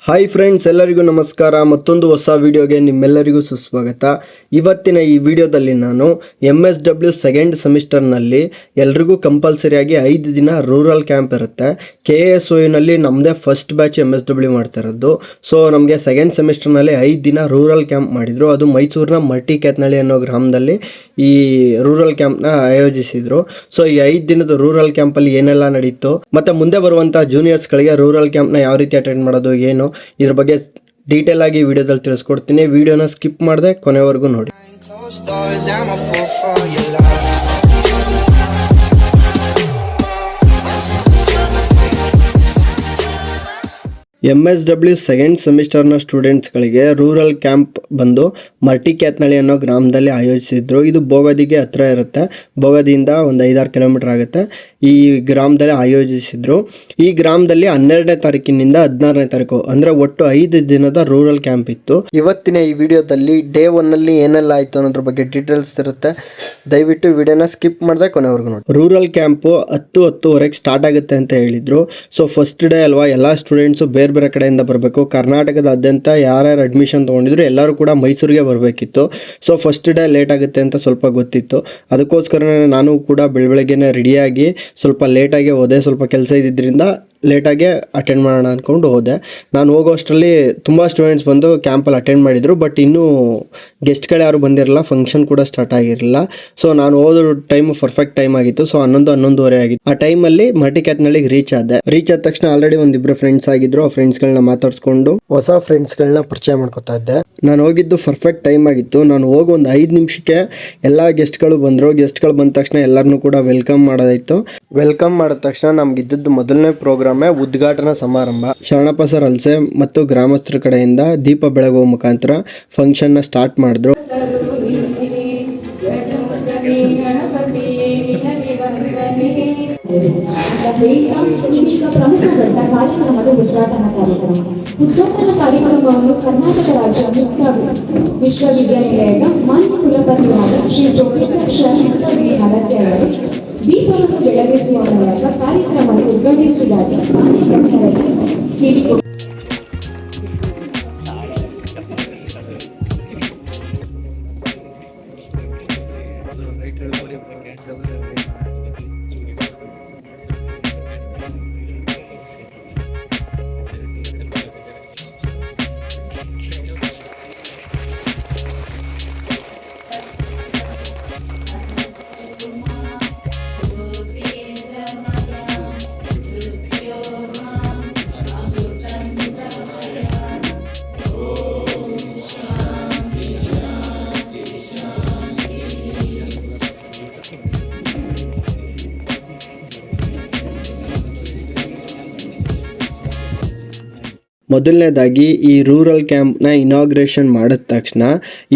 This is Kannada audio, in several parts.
ಹಾಯ್ ಫ್ರೆಂಡ್ಸ್, ಎಲ್ಲರಿಗೂ ನಮಸ್ಕಾರ. ಮತ್ತೊಂದು ಹೊಸ ವಿಡಿಯೋಗೆ ನಿಮ್ಮೆಲ್ಲರಿಗೂ ಸುಸ್ವಾಗತ. ಇವತ್ತಿನ ಈ ವಿಡಿಯೋದಲ್ಲಿ ನಾನು MSW ಸೆಕೆಂಡ್ ಸೆಮಿಸ್ಟರ್ನಲ್ಲಿ ಎಲ್ರಿಗೂ ಕಂಪಲ್ಸರಿಯಾಗಿ 5 ದಿನ ರೂರಲ್ ಕ್ಯಾಂಪ್ ಇರುತ್ತೆ. KSOUನಲ್ಲಿ ನಮ್ಮದೇ ಫಸ್ಟ್ ಬ್ಯಾಚ್ MSW ಮಾಡ್ತಾ ಇರೋದು. ಸೊ ನಮಗೆ ಸೆಕೆಂಡ್ ಸೆಮಿಸ್ಟರ್ನಲ್ಲಿ 5 ದಿನ ರೂರಲ್ ಕ್ಯಾಂಪ್ ಮಾಡಿದರು. ಅದು ಮೈಸೂರಿನ ಮರ್ಟಿಕ್ಯಾತ್ನಳ್ಳಿ ಅನ್ನೋ ಗ್ರಾಮದಲ್ಲಿ ಈ ರೂರಲ್ ಕ್ಯಾಂಪ್ನ ಆಯೋಜಿಸಿದರು. ಸೊ ಈ 5 ದಿನದ ರೂರಲ್ ಕ್ಯಾಂಪಲ್ಲಿ ಏನೆಲ್ಲ ನಡೀತು, ಮತ್ತು ಮುಂದೆ ಬರುವಂಥ ಜೂನಿಯರ್ಸ್ಗಳಿಗೆ ರೂರಲ್ ಕ್ಯಾಂಪ್ನ ಯಾವ ರೀತಿ ಅಟೆಂಡ್ ಮಾಡೋದು, ಏನು ಇದ್ರ ಬಗ್ಗೆ ಡೀಟೇಲ್ ಆಗಿ ವಿಡಿಯೋದಲ್ಲಿ ತಿಳಿಸ್ಕೊಡ್ತೀನಿ. ವಿಡಿಯೋನ ಸ್ಕಿಪ್ ಮಾಡದೆ ಕೊನೆವರೆಗೂ ನೋಡಿ. MSW ಸೆಕೆಂಡ್ ಸೆಮಿಸ್ಟರ್ನ ಸ್ಟೂಡೆಂಟ್ಸ್ಗಳಿಗೆ ರೂರಲ್ ಕ್ಯಾಂಪ್ ಬಂದು ಮರ್ಟಿಕ್ಯಾತ್ನಳ್ಳಿ ಅನ್ನೋ ಗ್ರಾಮದಲ್ಲಿ ಆಯೋಜಿಸಿದ್ರು. ಇದು ಬೋಗದಿಗೆ ಹತ್ರ ಇರುತ್ತೆ. ಬೋಗದಿಯಿಂದ ಒಂದು 5-6 ಕಿಲೋಮೀಟರ್ ಆಗುತ್ತೆ. ಈ ಗ್ರಾಮದಲ್ಲಿ ಆಯೋಜಿಸಿದ್ರು. ಈ ಗ್ರಾಮದಲ್ಲಿ 12ನೇ ತಾರೀಕಿನಿಂದ 16ನೇ ತಾರೀಕು ಅಂದರೆ ಒಟ್ಟು 5 ದಿನದ ರೂರಲ್ ಕ್ಯಾಂಪ್ ಇತ್ತು. ಇವತ್ತಿನ ಈ ವಿಡಿಯೋದಲ್ಲಿ ಡೇ 1ನಲ್ಲಿ ಏನೆಲ್ಲ ಆಯಿತು ಅನ್ನೋದ್ರ ಬಗ್ಗೆ ಡೀಟೇಲ್ಸ್ ಇರುತ್ತೆ. ದಯವಿಟ್ಟು ವಿಡಿಯೋನ ಸ್ಕಿಪ್ ಮಾಡಿದೆ ಕೊನೆವರೆಗೂ ನೋಡಿ. ರೂರಲ್ ಕ್ಯಾಂಪು 10-10:30 ಸ್ಟಾರ್ಟ್ ಆಗುತ್ತೆ ಅಂತ ಹೇಳಿದ್ರು. ಸೊ ಫಸ್ಟ್ ಡೇ ಅಲ್ವಾ, ಎಲ್ಲ ಸ್ಟೂಡೆಂಟ್ಸು ಬೇರೆ ಬೇರೆ ಕಡೆಯಿಂದ ಬರಬೇಕು. ಕರ್ನಾಟಕದಾದ್ಯಂತ ಯಾರ್ಯಾರು ಅಡ್ಮಿಷನ್ ತೊಗೊಂಡಿದ್ರು ಎಲ್ಲರೂ ಕೂಡ ಮೈಸೂರಿಗೆ ಬರಬೇಕಿತ್ತು. ಸೊ ಫಸ್ಟ್ ಡೇ ಲೇಟ್ ಆಗುತ್ತೆ ಅಂತ ಸ್ವಲ್ಪ ಗೊತ್ತಿತ್ತು. ಅದಕ್ಕೋಸ್ಕರ ನಾನು ಕೂಡ ಬೆಳಗ್ಗೆನೇ ರೆಡಿಯಾಗಿ ಸ್ವಲ್ಪ ಲೇಟಾಗಿ ಹೋದೆ. ಸ್ವಲ್ಪ ಕೆಲಸ ಇದ್ದಿದ್ದರಿಂದ ಲೇಟಾಗೆ ಅಟೆಂಡ್ ಮಾಡೋಣ ಅಂದ್ಕೊಂಡು ಹೋದೆ. ನಾನು ಹೋಗೋಷ್ಟರಲ್ಲಿ ತುಂಬ ಸ್ಟೂಡೆಂಟ್ಸ್ ಬಂದು ಕ್ಯಾಂಪಲ್ಲಿ ಅಟೆಂಡ್ ಮಾಡಿದರು. ಬಟ್ ಇನ್ನೂ ಗೆಸ್ಟ್ಗಳು ಯಾರು ಬಂದಿರಲಿಲ್ಲ, ಫಂಕ್ಷನ್ ಕೂಡ ಸ್ಟಾರ್ಟ್ ಆಗಿರಲಿಲ್ಲ. ಸೊ ನಾನು ಹೋದ ಟೈಮ್ ಪರ್ಫೆಕ್ಟ್ ಟೈಮ್ ಆಗಿತ್ತು. ಸೊ 11-11:30 ಆಗಿತ್ತು. ಆ ಟೈಮಲ್ಲಿ ಮರ್ಟಿಕ್ಯಾತ್ನಳ್ಳಿಗೆ ರೀಚ್ ಆದ ತಕ್ಷಣ ಆಲ್ರೆಡಿ ಒಂದಿಬ್ಬರು ಫ್ರೆಂಡ್ಸ್ ಆಗಿದ್ರು. ಆ ಫ್ರೆಂಡ್ಸ್ಗಳನ್ನ ಮಾತಾಡಿಸ್ಕೊಂಡು ಹೊಸ ಫ್ರೆಂಡ್ಸ್ಗಳನ್ನ ಪರಿಚಯ ಮಾಡ್ಕೊತಾ ಇದ್ದೆ. ನಾನು ಹೋಗಿದ್ದು ಪರ್ಫೆಕ್ಟ್ ಟೈಮ್ ಆಗಿತ್ತು. ನಾನು ಹೋಗಿ ಒಂದು 5 ನಿಮಿಷಕ್ಕೆ ಎಲ್ಲ ಗೆಸ್ಟ್ಗಳು ಬಂದರು. ಗೆಸ್ಟ್ಗಳು ಬಂದ ತಕ್ಷಣ ಎಲ್ಲರನ್ನೂ ಕೂಡ ವೆಲ್ಕಮ್ ಮಾಡೋದಾಯಿತು. ವೆಲ್ಕಮ್ ಮಾಡಿದ ತಕ್ಷಣ ನಮ್ಗಿದ್ದದ್ದು ಮೊದಲನೇ ಪ್ರೋಗ್ರಾಮೇ ಉದ್ಘಾಟನಾ ಸಮಾರಂಭ. ಶರಣಪ್ಪ ಸರ್ ಅಲ್ಸೆ ಮತ್ತು ಗ್ರಾಮಸ್ಥರ ಕಡೆಯಿಂದ ದೀಪ ಬೆಳಗುವ ಮುಖಾಂತರ ಫಂಕ್ಷನ್ನ ಸ್ಟಾರ್ಟ್ ಮಾಡಿದ್ರು. ಇದೀಗ ಪ್ರಮುಖ ಘಟ್ಟ ಕಾರ್ಯಕ್ರಮದ ಉದ್ಘಾಟನಾ ಕಾರ್ಯಕ್ರಮ. ಉದ್ಘಾಟನಾ ಕಾರ್ಯಕ್ರಮವನ್ನು ಕರ್ನಾಟಕ ರಾಜ್ಯ ಮುಕ್ತ ವಿಶ್ವವಿದ್ಯಾನಿಲಯದ ಮಾನ್ಯ ಕುಲಪತಿಯಾದ ಶ್ರೀ ಪ್ರೊಫೆಸರ್ ಶರಣಪ್ಪ ಹಲಸೆ ಅವರು ದೀಪವನ್ನು ಬೆಳಗಿಸುವ ಮೂಲಕ ಕಾರ್ಯಕ್ರಮ ಉದ್ಘಾಟಿಸುವುದಾಗಿ ಮಾನ್ಯ ಗಣ್ಯರಲ್ಲಿ ಹೇಳಿದರು. ಮೊದಲನೇದಾಗಿ ಈ ರೂರಲ್ ಕ್ಯಾಂಪ್ನ ಇನಾಗ್ರೇಷನ್ ಮಾಡಿದ ತಕ್ಷಣ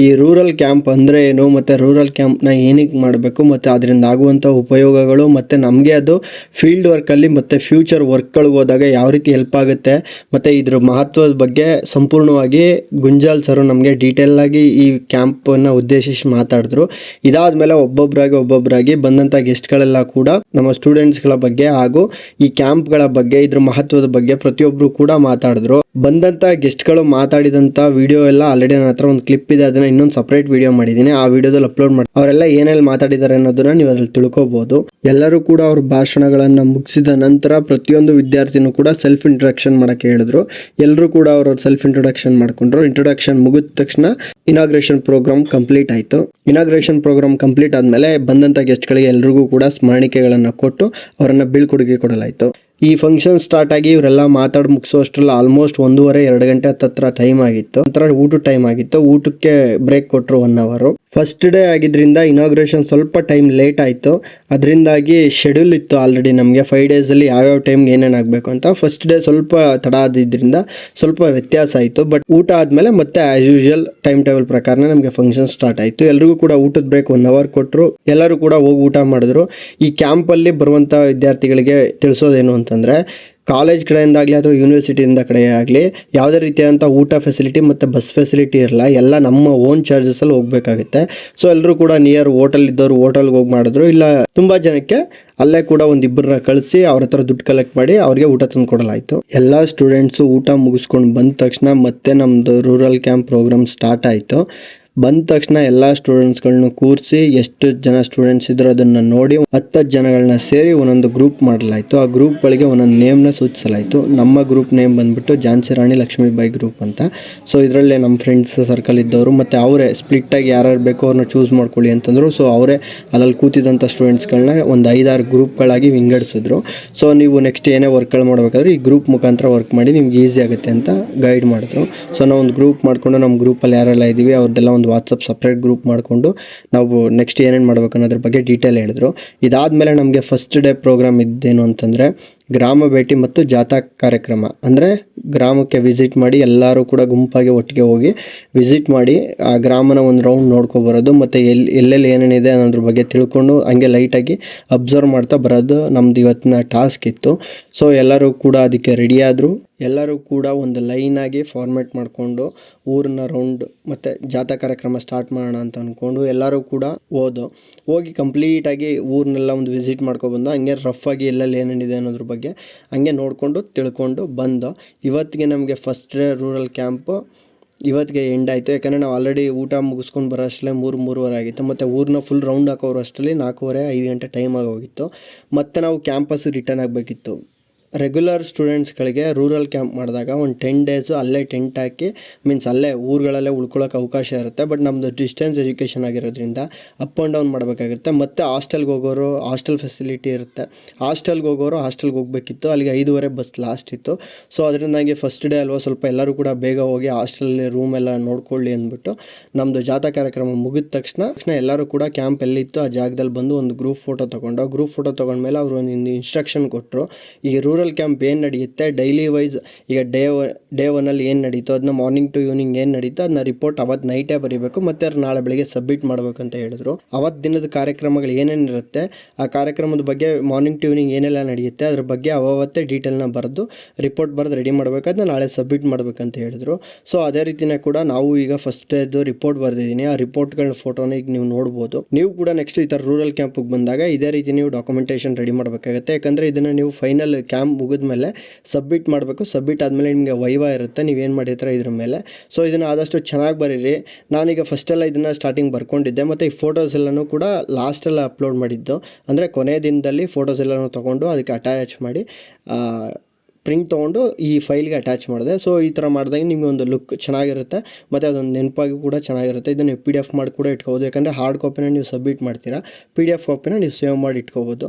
ಈ ರೂರಲ್ ಕ್ಯಾಂಪ್ ಅಂದರೆ ಏನು, ಮತ್ತು ರೂರಲ್ ಕ್ಯಾಂಪ್ನ ಏನಕ್ಕೆ ಮಾಡಬೇಕು, ಮತ್ತು ಅದರಿಂದ ಆಗುವಂಥ ಉಪಯೋಗಗಳು, ಮತ್ತು ನಮಗೆ ಅದು ಫೀಲ್ಡ್ ವರ್ಕಲ್ಲಿ ಮತ್ತು ಫ್ಯೂಚರ್ ವರ್ಕ್ಗಳಿಗೆ ಹೋದಾಗ ಯಾವ ರೀತಿ ಹೆಲ್ಪ್ ಆಗುತ್ತೆ, ಮತ್ತು ಇದ್ರ ಮಹತ್ವದ ಬಗ್ಗೆ ಸಂಪೂರ್ಣವಾಗಿ ಗುಂಜಾಲ್ ಸರು ನಮಗೆ ಡೀಟೇಲಾಗಿ ಈ ಕ್ಯಾಂಪನ್ನು ಉದ್ದೇಶಿಸಿ ಮಾತಾಡಿದ್ರು. ಇದಾದಮೇಲೆ ಒಬ್ಬೊಬ್ಬರಾಗಿ ಬಂದಂಥ ಗೆಸ್ಟ್ಗಳೆಲ್ಲ ಕೂಡ ನಮ್ಮ ಸ್ಟೂಡೆಂಟ್ಸ್ಗಳ ಬಗ್ಗೆ ಹಾಗೂ ಈ ಕ್ಯಾಂಪ್ಗಳ ಬಗ್ಗೆ, ಇದ್ರ ಮಹತ್ವದ ಬಗ್ಗೆ ಪ್ರತಿಯೊಬ್ಬರು ಕೂಡ ಮಾತಾಡಿದ್ರು. ಬಂದಂಥ ಗೆಸ್ಟ್ಗಳು ಮಾತಾಡಿದಂಥ ವಿಡಿಯೋ ಎಲ್ಲ ಆಲ್ರೆಡಿ ನನ್ನ ಹತ್ರ ಒಂದು ಕ್ಲಿಪ್ ಇದೆ. ಅದನ್ನ ಇನ್ನೊಂದು ಸಪ್ರೇಟ್ ವಿಡಿಯೋ ಮಾಡಿದ್ದೀನಿ. ಆ ವಿಡಿಯೋದಲ್ಲಿ ಅಪ್ಲೋಡ್ ಮಾಡಿ ಅವರೆಲ್ಲ ಏನೆಲ್ಲ ಮಾತಾಡಿದ್ದಾರೆ ಅನ್ನೋದನ್ನ ನೀವು ಅದ್ರಲ್ಲಿ ತಿಳ್ಕೊಬಹುದು. ಎಲ್ಲರೂ ಕೂಡ ಅವ್ರ ಭಾಷಣಗಳನ್ನು ಮುಗಿಸಿದ ನಂತರ ಪ್ರತಿಯೊಂದು ವಿದ್ಯಾರ್ಥಿನೂ ಕೂಡ ಸೆಲ್ಫ್ ಇಂಟ್ರೊಡಕ್ಷನ್ ಮಾಡಕ್ಕೆ ಹೇಳಿದ್ರು. ಎಲ್ಲರೂ ಕೂಡ ಅವ್ರ ಸೆಲ್ಫ್ ಇಂಟ್ರೊಡಕ್ಷನ್ ಮಾಡ್ಕೊಂಡ್ರು. ಇಂಟ್ರೊಡಕ್ಷನ್ ಮುಗಿದ ತಕ್ಷಣ ಇನಾಗ್ರೇಷನ್ ಪ್ರೋಗ್ರಾಮ್ ಕಂಪ್ಲೀಟ್ ಆಯಿತು. ಇನಾಗ್ರೇಷನ್ ಪ್ರೋಗ್ರಾಮ್ ಕಂಪ್ಲೀಟ್ ಆದಮೇಲೆ ಬಂದಂಥ ಗೆಸ್ಟ್ಗಳಿಗೆ ಎಲ್ರಿಗೂ ಕೂಡ ಸ್ಮರಣಿಕೆಗಳನ್ನು ಕೊಟ್ಟು ಅವರನ್ನು ಬೀಳ್ಕೊಡುಗೆ ಕೊಡಲಾಯಿತು. ಈ ಫಂಕ್ಷನ್ ಸ್ಟಾರ್ಟ್ ಆಗಿ ಇವರೆಲ್ಲ ಮಾತಾಡಿ ಮುಗಿಸೋ ಅಷ್ಟರಲ್ಲಿ ಆಲ್ಮೋಸ್ಟ್ 1.5-2 ಗಂಟೆ ಹತ್ತಿರ ಟೈಮ್ ಆಗಿತ್ತು. ನಂತರ ಊಟದ ಟೈಮ್ ಆಗಿತ್ತು. ಊಟಕ್ಕೆ ಬ್ರೇಕ್ ಕೊಟ್ಟರು 1 ಅವರ್. ಫಸ್ಟ್ ಡೇ ಆಗಿದ್ದರಿಂದ ಇನಾಗ್ರೇಷನ್ ಸ್ವಲ್ಪ ಟೈಮ್ ಲೇಟ್ ಆಯಿತು. ಅದರಿಂದಾಗಿ ಶೆಡ್ಯೂಲ್ ಇತ್ತು ಆಲ್ರೆಡಿ ನಮಗೆ 5 ಡೇಸಲ್ಲಿ ಯಾವ್ಯಾವ ಟೈಮ್ಗೆ ಏನೇನು ಆಗಬೇಕು ಅಂತ. ಫಸ್ಟ್ ಡೇ ಸ್ವಲ್ಪ ತಡ ಆದ್ರಿಂದ ಸ್ವಲ್ಪ ವ್ಯತ್ಯಾಸ ಆಯಿತು. ಬಟ್ ಊಟ ಆದಮೇಲೆ ಮತ್ತೆ ಆ್ಯಸ್ ಯೂಶುವಲ್ ಟೈಮ್ ಟೇಬಲ್ ಪ್ರಕಾರನೇ ನಮಗೆ ಫಂಕ್ಷನ್ ಸ್ಟಾರ್ಟ್ ಆಯಿತು. ಎಲ್ರಿಗೂ ಕೂಡ ಊಟದ ಬ್ರೇಕ್ 1 ಅವರ್ ಕೊಟ್ಟರು. ಎಲ್ಲರೂ ಕೂಡ ಹೋಗಿ ಊಟ ಮಾಡಿದ್ರು. ಈ ಕ್ಯಾಂಪಲ್ಲಿ ಬರುವಂಥ ವಿದ್ಯಾರ್ಥಿಗಳಿಗೆ ತಿಳಿಸೋದೇನು ಅಂತಂದರೆ, ಕಾಲೇಜ್ ಕಡೆಯಿಂದಾಗಲಿ ಅಥವಾ ಯೂನಿವರ್ಸಿಟಿಯಿಂದ ಕಡೆ ಆಗಲಿ ಯಾವುದೇ ರೀತಿಯಾದಂಥ ಊಟ ಫೆಸಿಲಿಟಿ ಮತ್ತು ಬಸ್ ಫೆಸಿಲಿಟಿ ಇರಲ್ಲ, ಎಲ್ಲ ನಮ್ಮ ಓನ್ ಚಾರ್ಜಸಲ್ಲಿ ಹೋಗಬೇಕಾಗುತ್ತೆ. ಸೊ ಎಲ್ಲರೂ ಕೂಡ ನಿಯರ್ ಹೋಟೆಲ್ ಇದ್ದವರು ಹೋಟೆಲ್ಗೆ ಹೋಗಿ ಮಾಡಿದ್ರು, ಇಲ್ಲ ತುಂಬ ಜನಕ್ಕೆ ಅಲ್ಲೇ ಕೂಡ ಒಂದಿಬ್ಬರನ್ನ ಕಳಿಸಿ ಅವ್ರ ಹತ್ರ ದುಡ್ಡು ಕಲೆಕ್ಟ್ ಮಾಡಿ ಅವ್ರಿಗೆ ಊಟ ತಂದು ಕೊಡಲಾಯಿತು. ಎಲ್ಲ ಸ್ಟೂಡೆಂಟ್ಸು ಊಟ ಮುಗಿಸ್ಕೊಂಡು ಬಂದ ತಕ್ಷಣ ಮತ್ತೆ ನಮ್ಮದು ರೂರಲ್ ಕ್ಯಾಂಪ್ ಪ್ರೋಗ್ರಾಮ್ ಸ್ಟಾರ್ಟ್ ಆಯಿತು. ಬಂದ ತಕ್ಷಣ ಎಲ್ಲ ಸ್ಟೂಡೆಂಟ್ಸ್ಗಳನ್ನ ಕೂರಿಸಿ ಎಷ್ಟು ಜನ ಸ್ಟೂಡೆಂಟ್ಸ್ ಇದ್ರು ಅದನ್ನು ನೋಡಿ 10 ಜನಗಳನ್ನ ಸೇರಿ ಒಂದೊಂದು ಗ್ರೂಪ್ ಮಾಡಲಾಯಿತು. ಆ ಗ್ರೂಪ್ಗಳಿಗೆ ಒಂದೊಂದು ನೇಮ್ನ ಸೂಚಿಸಲಾಯಿತು. ನಮ್ಮ ಗ್ರೂಪ್ ನೇಮ್ ಬಂದುಬಿಟ್ಟು ಝಾನ್ಸಿ ರಾಣಿ ಲಕ್ಷ್ಮೀಬಾಯಿ ಗ್ರೂಪ್ ಅಂತ. ಸೊ ಇದರಲ್ಲೇ ನಮ್ಮ ಫ್ರೆಂಡ್ಸ್ ಸರ್ಕಲ್ ಇದ್ದವರು ಮತ್ತು ಅವರೇ ಸ್ಪ್ಲಿಟ್ಟಾಗಿ ಯಾರ್ಯಾರು ಬೇಕೋ ಅವ್ರನ್ನ ಚೂಸ್ ಮಾಡ್ಕೊಳ್ಳಿ ಅಂತಂದರು. ಸೊ ಅವರೇ ಅಲ್ಲಲ್ಲಿ ಕೂತಿದ್ದಂಥ ಸ್ಟೂಡೆಂಟ್ಸ್ಗಳನ್ನ ಒಂದು 5-6 ಗ್ರೂಪ್ಗಳಾಗಿ ವಿಂಗಡಿಸಿದ್ರು. ಸೊ ನೀವು ನೆಕ್ಸ್ಟ್ ಏನೇ ವರ್ಕ್ಗಳು ಮಾಡಬೇಕಾದ್ರೆ ಈ ಗ್ರೂಪ್ ಮುಖಾಂತರ ವರ್ಕ್ ಮಾಡಿ ನಿಮ್ಗೆ ಈಸಿ ಆಗುತ್ತೆ ಅಂತ ಗೈಡ್ ಮಾಡಿದ್ರು. ಸೊ ನಾವು ಒಂದು ಗ್ರೂಪ್ ಮಾಡಿಕೊಂಡು ನಮ್ಮ ಗ್ರೂಪಲ್ಲಿ ಯಾರೆಲ್ಲ ಇದ್ದೀವಿ ಅವ್ರದ್ದೆಲ್ಲ ಒಂದು ವಾಟ್ಸಪ್ ಸಪ್ರೇಟ್ ಗ್ರೂಪ್ ಮಾಡಿಕೊಂಡು ನಾವು ನೆಕ್ಸ್ಟ್ ಏನೇನು ಮಾಡಬೇಕು ಅನ್ನೋದ್ರ ಬಗ್ಗೆ ಡೀಟೇಲ್ ಹೇಳಿದ್ರು. ಇದಾದಮೇಲೆ ನಮಗೆ ಫಸ್ಟ್ ಡೇ ಪ್ರೋಗ್ರಾಮ್ ಇದ್ದೇನು ಅಂತಂದರೆ ಗ್ರಾಮ ಭೇಟಿ ಮತ್ತು ಜಾಥಾ ಕಾರ್ಯಕ್ರಮ. ಅಂದರೆ ಗ್ರಾಮಕ್ಕೆ ವಿಸಿಟ್ ಮಾಡಿ ಎಲ್ಲರೂ ಕೂಡ ಗುಂಪಾಗಿ ಒಟ್ಟಿಗೆ ಹೋಗಿ ವಿಸಿಟ್ ಮಾಡಿ ಆ ಗ್ರಾಮನ ಒಂದು ರೌಂಡ್ ನೋಡ್ಕೊಬರೋದು ಮತ್ತು ಎಲ್ಲೆಲ್ಲಿ ಏನೇನಿದೆ ಅನ್ನೋದ್ರ ಬಗ್ಗೆ ತಿಳ್ಕೊಂಡು ಹಂಗೆ ಲೈಟಾಗಿ ಅಬ್ಸರ್ವ್ ಮಾಡ್ತಾ ಬರೋದು ನಮ್ದು ಇವತ್ತಿನ ಟಾಸ್ಕ್ ಇತ್ತು. ಸೊ ಎಲ್ಲರೂ ಕೂಡ ಅದಕ್ಕೆ ರೆಡಿಯಾದರು. ಎಲ್ಲರೂ ಕೂಡ ಒಂದು ಲೈನಾಗಿ ಫಾರ್ಮೇಟ್ ಮಾಡಿಕೊಂಡು ಊರನ್ನ ರೌಂಡ್ ಮತ್ತು ಜಾಥಾ ಕಾರ್ಯಕ್ರಮ ಸ್ಟಾರ್ಟ್ ಮಾಡೋಣ ಅಂತ ಅಂದ್ಕೊಂಡು ಎಲ್ಲರೂ ಕೂಡ ಹೋಗಿ ಕಂಪ್ಲೀಟಾಗಿ ಊರನ್ನೆಲ್ಲ ಒಂದು ವಿಸಿಟ್ ಮಾಡ್ಕೊಬಂದು ಹಂಗೆ ರಫಾಗಿ ಎಲ್ಲೆಲ್ಲಿ ಏನೇನಿದೆ ಅನ್ನೋದ್ರ ಬಗ್ಗೆ ಹಂಗೆ ನೋಡಿಕೊಂಡು ತಿಳ್ಕೊಂಡು ಬಂದು ಇವತ್ತಿಗೆ ನಮಗೆ ಫಸ್ಟ್ ಡೇ ರೂರಲ್ ಕ್ಯಾಂಪು ಇವತ್ತಿಗೆ ಎಂಡ್ ಆಯಿತು. ಯಾಕಂದರೆ ನಾವು ಆಲ್ರೆಡಿ ಊಟ ಮುಗಿಸ್ಕೊಂಡು ಬರೋ ಅಷ್ಟೇ 3-3:30 ಆಗಿತ್ತು. ಮತ್ತು ಊರನ್ನ ಫುಲ್ ರೌಂಡ್ ಹಾಕೋರು ಅಷ್ಟರಲ್ಲಿ 4:30-5 ಗಂಟೆ ಟೈಮ್ ಆಗೋಗಿತ್ತು. ಮತ್ತು ನಾವು ಕ್ಯಾಂಪಸ್ ರಿಟರ್ನ್ ಆಗಬೇಕಿತ್ತು. ರೆಗ್ಯುಲರ್ ಸ್ಟೂಡೆಂಟ್ಸ್ಗಳಿಗೆ ರೂರಲ್ ಕ್ಯಾಂಪ್ ಮಾಡಿದಾಗ ಒಂದು 10 ಡೇಸು ಅಲ್ಲೇ ಟೆಂಟ್ ಹಾಕಿ ಮೀನ್ಸ್ ಅಲ್ಲೇ ಊರುಗಳಲ್ಲೇ ಉಳ್ಕೊಳ್ಳೋಕೆ ಅವಕಾಶ ಇರುತ್ತೆ. ಬಟ್ ನಮ್ಮದು ಡಿಸ್ಟೆನ್ಸ್ ಎಜುಕೇಷನ್ ಆಗಿರೋದ್ರಿಂದ ಅಪ್ ಆ್ಯಂಡ್ ಡೌನ್ ಮಾಡಬೇಕಾಗಿರುತ್ತೆ. ಮತ್ತು ಹಾಸ್ಟೆಲ್ಗೆ ಹೋಗೋರು ಹಾಸ್ಟೆಲ್ ಫೆಸಿಲಿಟಿ ಇರುತ್ತೆ. ಹಾಸ್ಟೆಲ್ಗೆ ಹೋಗೋರು ಹಾಸ್ಟೆಲ್ಗೆ ಹೋಗಬೇಕಿತ್ತು. ಅಲ್ಲಿಗೆ 5:30 ಬಸ್ ಲಾಸ್ಟ್ ಇತ್ತು. ಸೊ ಅದರಿಂದಾಗಿ ಫಸ್ಟ್ ಡೇ ಅಲ್ವಾ ಸ್ವಲ್ಪ ಎಲ್ಲರೂ ಕೂಡ ಬೇಗ ಹೋಗಿ ಹಾಸ್ಟೆಲಲ್ಲಿ ರೂಮ್ ಎಲ್ಲ ನೋಡ್ಕೊಳ್ಳಿ ಅಂದ್ಬಿಟ್ಟು ನಮ್ಮದು ಜಾಥಾ ಕಾರ್ಯಕ್ರಮ ಮುಗಿದ ತಕ್ಷಣ ಎಲ್ಲರೂ ಕೂಡ ಕ್ಯಾಂಪ್ ಎಲ್ಲಿತ್ತು ಆ ಜಾಗದಲ್ಲಿ ಬಂದು ಒಂದು ಗ್ರೂಪ್ ಫೋಟೋ ತೊಗೊಂಡು ಗ್ರೂಪ್ ಫೋಟೋ ತೊಗೊಂಡ್ಮೇಲೆ ಅವರು ಒಂದು ಇನ್ಸ್ಟ್ರಕ್ಷನ್ ಕೊಟ್ಟರು. ಈ ರೂರಲ್ ಕ್ಯಾಂಪ್ ಏನು ನಡೆಯುತ್ತೆ ಡೈಲಿ ವೈಸ್ ಈಗ ಡೇ 1ಅಲ್ಲಿ ಏನು ನಡೀತೋ ಅದನ್ನ ಮಾರ್ನಿಂಗ್ ಟು ಈವ್ನಿಂಗ್ ಏನು ನಡೀತೋ ಅದನ್ನ ರಿಪೋರ್ಟ್ ಅವತ್ತು ನೈಟೇ ಬರೀಬೇಕು ಮತ್ತು ನಾಳೆ ಬೆಳಿಗ್ಗೆ ಸಬ್ಮಿಟ್ ಮಾಡಬೇಕು ಅಂತ ಹೇಳಿದ್ರು. ಅವತ್ತು ದಿನದ ಕಾರ್ಯಕ್ರಮಗಳು ಏನೇನಿರುತ್ತೆ ಆ ಕಾರ್ಯಕ್ರಮದ ಬಗ್ಗೆ ಮಾರ್ನಿಂಗ್ ಟು ಈವ್ನಿಂಗ್ ಏನೆಲ್ಲ ನಡೆಯುತ್ತೆ ಅದ್ರ ಬಗ್ಗೆ ಅವತ್ತೇ ಡೀಟೇಲ್ನ ಬರೆದು ರಿಪೋರ್ಟ್ ಬರೆದು ರೆಡಿ ಮಾಡಬೇಕಾದ್ರೆ ನಾಳೆ ಸಬ್ಮಿಟ್ ಮಾಡಬೇಕಂತ ಹೇಳಿದ್ರು. ಸೊ ಅದೇ ರೀತಿಯೇ ಕೂಡ ನಾವು ಈಗ ಫಸ್ಟ್ ಡೇದು ರಿಪೋರ್ಟ್ ಬರೆದಿದ್ದೀನಿ. ಆ ರಿಪೋರ್ಟ್ಗಳ ಫೋಟೋನ ಈಗ ನೀವು ನೋಡ್ಬೋದು. ನೀವು ಕೂಡ ನೆಕ್ಸ್ಟ್ ಈ ಥರ ರೂರಲ್ ಕ್ಯಾಂಪಿಗೆ ಬಂದಾಗ ಇದೇ ರೀತಿ ನೀವು ಡಾಕ್ಯುಮೆಂಟೇಷನ್ ರೆಡಿ ಮಾಡಬೇಕಾಗುತ್ತೆ. ಯಾಕಂದರೆ ಇದನ್ನು ನೀವು ಫೈನಲ್ ಕ್ಯಾಂಪ್ ಮುಗಿದ್ಮೇಲೆ ಸಬ್ಮಿಟ್ ಮಾಡಬೇಕು. ಸಬ್ಮಿಟ್ ಆದಮೇಲೆ ನಿಮಗೆ ವೈವಾ ಇರುತ್ತೆ, ನೀವೇನು ಮಾಡಿರ್ತೀರ ಇದ್ರ ಮೇಲೆ. ಸೊ ಇದನ್ನು ಆದಷ್ಟು ಚೆನ್ನಾಗಿ ಬರೀರಿ. ನಾನೀಗ ಫಸ್ಟೆಲ್ಲ ಇದನ್ನು ಸ್ಟಾರ್ಟಿಂಗ್ ಬರ್ಕೊಂಡಿದ್ದೆ ಮತ್ತು ಈ ಫೋಟೋಸ್ ಎಲ್ಲನೂ ಕೂಡ ಲಾಸ್ಟೆಲ್ಲ ಅಪ್ಲೋಡ್ ಮಾಡಿದ್ದು. ಅಂದರೆ ಕೊನೆಯ ದಿನದಲ್ಲಿ ಫೋಟೋಸ್ ಎಲ್ಲನೂ ತೊಗೊಂಡು ಅದಕ್ಕೆ ಅಟ್ಯಾಚ್ ಮಾಡಿ ಪ್ರಿಂಟ್ ತೊಗೊಂಡು ಈ ಫೈಲ್ಗೆ ಅಟ್ಯಾಚ್ ಮಾಡಿದೆ. ಸೊ ಈ ಥರ ಮಾಡಿದಾಗ ನಿಮಗೆ ಒಂದು ಲುಕ್ ಚೆನ್ನಾಗಿರುತ್ತೆ ಮತ್ತು ಅದೊಂದು ನೆನಪಾಗಿ ಕೂಡ ಚೆನ್ನಾಗಿರುತ್ತೆ. ಇದನ್ನು PDF ಮಾಡಿ ಕೂಡ ಇಟ್ಕೋಬೋದು. ಯಾಕಂದರೆ ಹಾರ್ಡ್ ಕಾಪಿನ ನೀವು ಸಬ್ಮಿಟ್ ಮಾಡ್ತೀರಾ, PDF ಕಾಪಿನ ನೀವು ಸೇವ್ ಮಾಡಿ ಇಟ್ಕೋಬೋದು.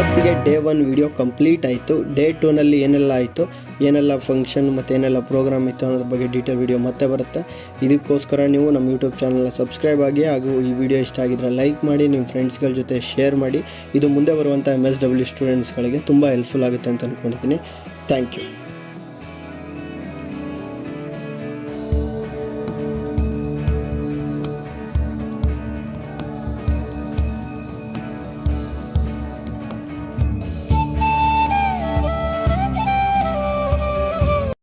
ಇವತ್ತಿಗೆ ಡೇ 1 ವಿಡಿಯೋ ಕಂಪ್ಲೀಟ್ ಆಯಿತು. ಡೇ 2ನಲ್ಲಿ ಏನೆಲ್ಲ ಆಯಿತು, ಏನೆಲ್ಲ ಫಂಕ್ಷನ್ ಮತ್ತು ಏನೆಲ್ಲ ಪ್ರೋಗ್ರಾಮ್ ಇತ್ತು ಅನ್ನೋದ್ರ ಬಗ್ಗೆ ಡೀಟೇಲ್ ವಿಡಿಯೋ ಮತ್ತೆ ಬರುತ್ತೆ. ಇದಕ್ಕೋಸ್ಕರ ನೀವು ನಮ್ಮ ಯೂಟ್ಯೂಬ್ ಚಾನಲ್ನ ಸಬ್ಸ್ಕ್ರೈಬ್ ಆಗಿ, ಹಾಗೂ ಈ ವಿಡಿಯೋ ಇಷ್ಟ ಆಗಿದ್ರೆ ಲೈಕ್ ಮಾಡಿ, ನಿಮ್ಮ ಫ್ರೆಂಡ್ಸ್ಗಳ ಜೊತೆ ಶೇರ್ ಮಾಡಿ. ಇದು ಮುಂದೆ ಬರುವಂಥ MSW ಸ್ಟೂಡೆಂಟ್ಸ್ಗಳಿಗೆ ತುಂಬ ಹೆಲ್ಪ್ಫುಲ್ ಆಗುತ್ತೆ ಅಂತ ಅಂದ್ಕೊಂಡಿದ್ದೀನಿ. Thank you.